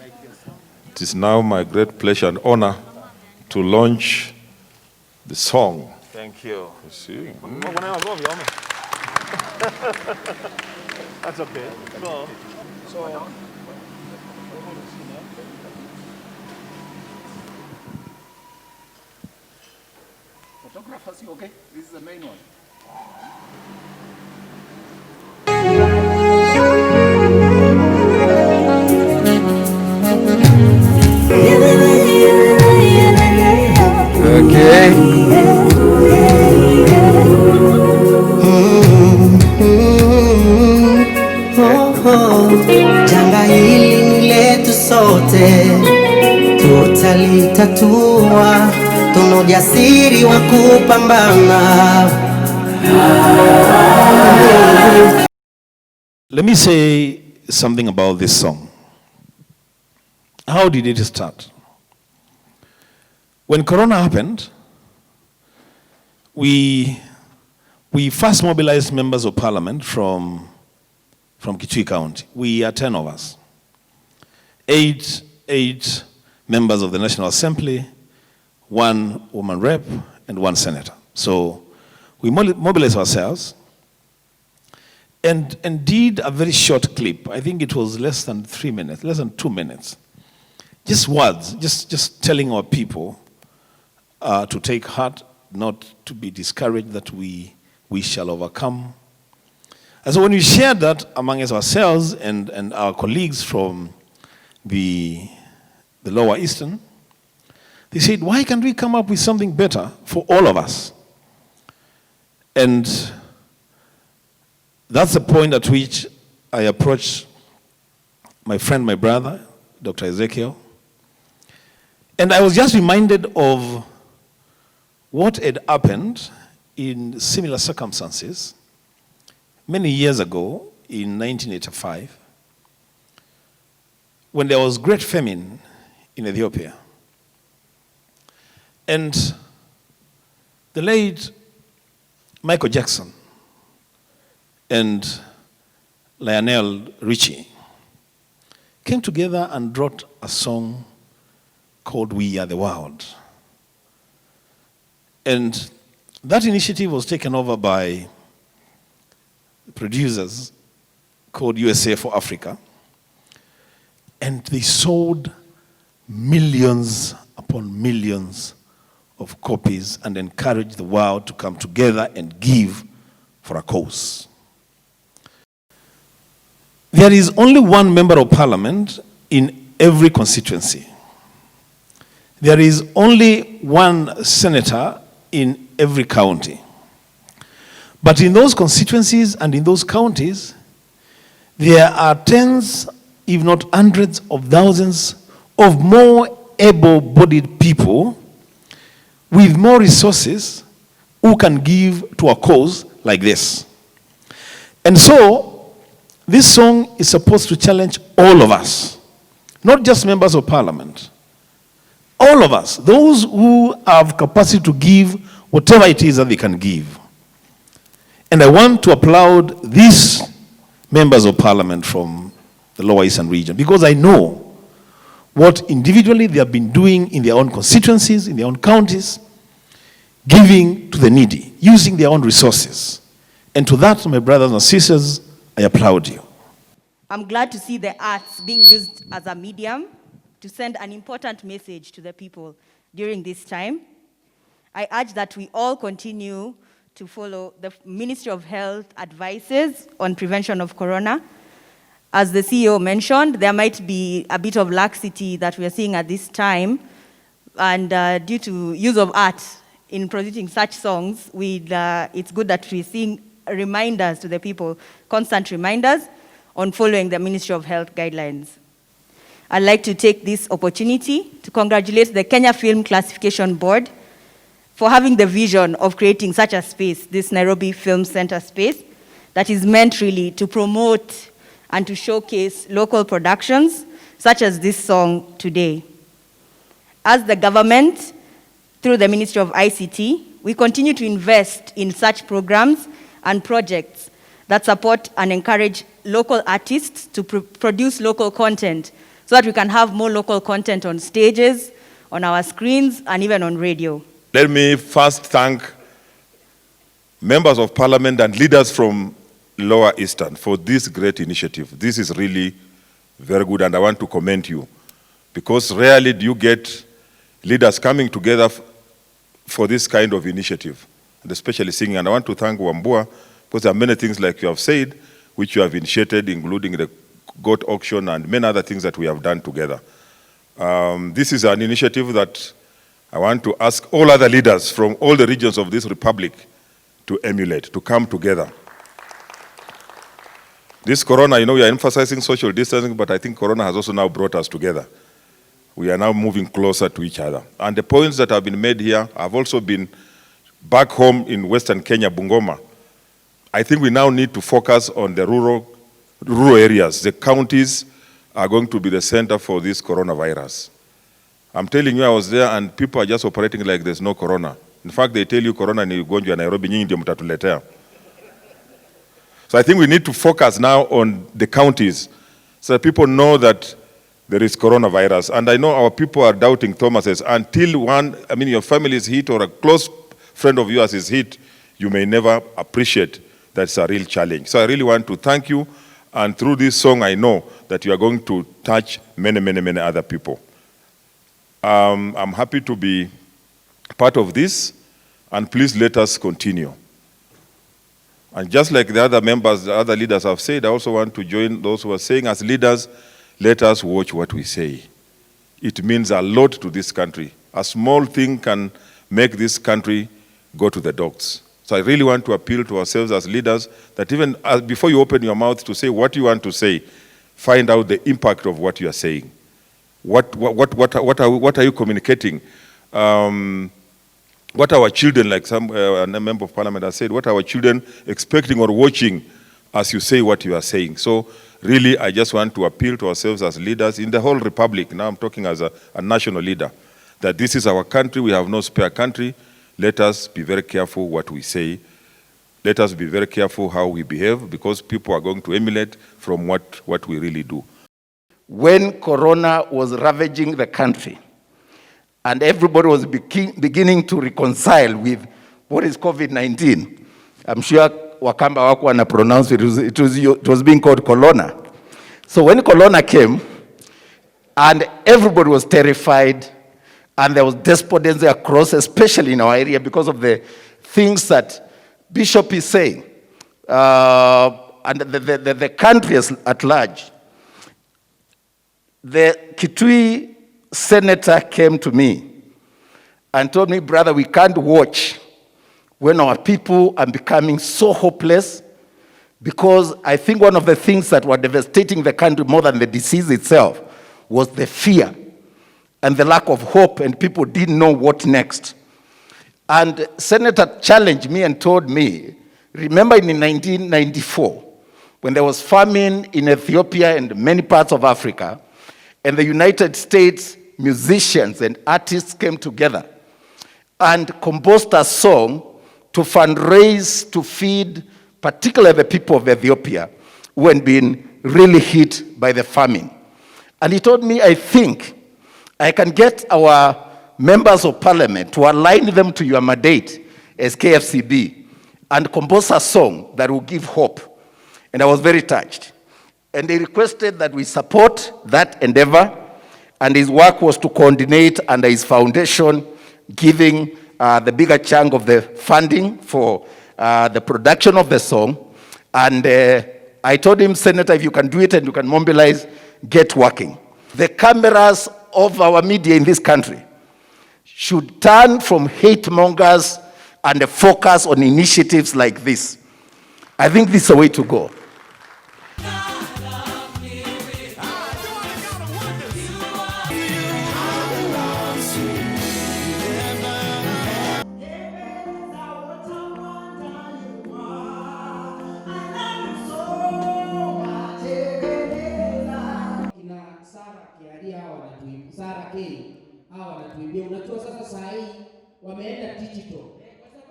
It is now my great pleasure and honor to launch the song. Thank you. You see? That's okay. So photographers, you okay? This is the main one. Okay. Janga hili ni letu sote, tutalitatua, tuna ujasiri wa kupambana. Let me say something about this song. How did it start? When Corona happened, we first mobilized members of parliament from Kitui County. We are 10 of us. Eight members of the National Assembly, 1 woman rep, and 1 senator. So we mobilized ourselves and did a very short clip. I think it was less than 3 minutes, less than 2 minutes. Just words, just telling our people to take heart, not to be discouraged, that we shall overcome. And so when we shared that among ourselves and our colleagues from the Lower Eastern, they said, why can't we come up with something better for all of us? And that's the point at which I approached my friend, my brother, Dr. Ezekiel. And I was just reminded of what had happened in similar circumstances many years ago in 1985, when there was great famine in Ethiopia. And the late Michael Jackson and Lionel Richie came together and wrote a song called We Are the World. And that initiative was taken over by producers called USA for Africa. And they sold millions upon millions of copies and encouraged the world to come together and give for a cause. There is only one member of parliament in every constituency. There is only one senator in every county. But in those constituencies and in those counties, there are tens, if not hundreds of thousands of more able-bodied people with more resources who can give to a cause like this. And so, this song is supposed to challenge all of us, not just members of parliament. All of us, those who have capacity to give whatever it is that they can give. And I want to applaud these members of parliament from the Lower Eastern region, because I know what individually they have been doing in their own constituencies, in their own counties, giving to the needy, using their own resources. And to that, my brothers and sisters, I applaud you. I'm glad to see the arts being used as a medium to send an important message to the people during this time. I urge that we all continue to follow the Ministry of Health advices on prevention of corona. As the CEO mentioned, there might be a bit of laxity that we are seeing at this time, and due to use of art in producing such songs, it's good that we're seeing reminders to the people, constant reminders on following the Ministry of Health guidelines. I'd like to take this opportunity to congratulate the Kenya Film Classification Board for having the vision of creating such a space, this Nairobi Film Center space, that is meant really to promote and to showcase local productions, such as this song today. As the government, through the Ministry of ICT, we continue to invest in such programs and projects that support and encourage local artists to produce local content, so that we can have more local content on stages, on our screens, and even on radio. Let me first thank members of parliament and leaders from Lower Eastern for this great initiative. This is really very good, and I want to commend you, because rarely do you get leaders coming together for this kind of initiative, and especially singing. And I want to thank Wambua, because there are many things, like you have said, which you have initiated, including the goat auction and many other things that we have done together. This is an initiative that I want to ask all other leaders from all the regions of this republic to emulate, to come together. This corona, you know, we are emphasizing social distancing, but I think corona has also now brought us together. We are now moving closer to each other. And the points that have been made here have also been back home in Western Kenya, Bungoma. I think we now need to focus on the rural areas. The counties are going to be the center for this coronavirus. I'm telling you, I was there and people are just operating like there's no corona. In fact, they tell you corona ni ugonjwa Nairobi, nyinyi ndio mtatuletea. So I think we need to focus now on the counties so that people know that there is coronavirus. And I know our people are doubting Thomas's. Until your family is hit or a close friend of yours is hit, you may never appreciate that's a real challenge. So I really want to thank you. And through this song, I know that you are going to touch many, many, many other people. I'm happy to be part of this, and please let us continue. And just like the other members, the other leaders have said, I also want to join those who are saying, as leaders, let us watch what we say. It means a lot to this country. A small thing can make this country go to the dogs. So I really want to appeal to ourselves as leaders that even before you open your mouth to say what you want to say, find out the impact of what you are saying. What are you communicating? What are our children, like a member of parliament has said, what are our children expecting or watching as you say what you are saying? So really, I just want to appeal to ourselves as leaders in the whole republic. Now I'm talking as a national leader, that this is our country. We have no spare country. Let us be very careful what we say. Let us be very careful how we behave, because people are going to emulate from what we really do. When Corona was ravaging the country, and everybody was beginning to reconcile with what is COVID-19, I'm sure Wakamba wako wana pronounce it was being called Corona. So when Corona came, and everybody was terrified, and there was despondency across, especially in our area, because of the things that Bishop is saying, and the country at large. The Kitui senator came to me and told me, brother, we can't watch when our people are becoming so hopeless, because I think one of the things that were devastating the country more than the disease itself was the fear and the lack of hope, and people didn't know what next. And Senator challenged me and told me, remember in 1994, when there was famine in Ethiopia and many parts of Africa, and the United States musicians and artists came together and composed a song to fundraise, to feed particularly the people of Ethiopia who had been really hit by the famine. And he told me, I think I can get our members of parliament to align them to your mandate as KFCB and compose a song that will give hope. And I was very touched. And they requested that we support that endeavor, and his work was to coordinate under his foundation, giving the bigger chunk of the funding for the production of the song. And I told him, Senator, if you can do it and you can mobilize, get working. The cameras of our media in this country should turn from hate mongers and focus on initiatives like this. I think this is the way to go.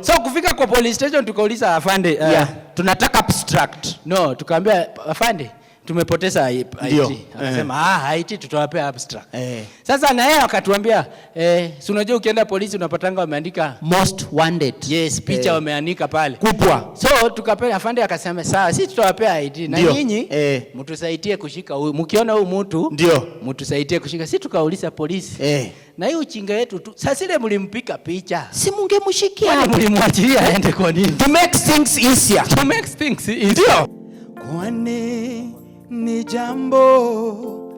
So kufika kwa police station tukauliza afande, tunataka abstract. No, tukaambia afande, tumepoteza IT. Akasema IT tutawapea abstract. Sasa na yeye akatuambia si unajua ukienda polisi unapatanga wameandika most wanted. Yes, picha wameandika pale kubwa. So tukapea, afande akasema sawa, sisi tutawapea ID na nyinyi mtusaidie kushika huyu, mkiona huyu mtu mtusaidie kushika. Sisi tukauliza polisi na hiyo uchinga yetu tu, sasa ile mlimpika picha, si mungemshikia, mlimwachilia aende kwa nini? To make things easier. To make things easier. Kwani ni jambo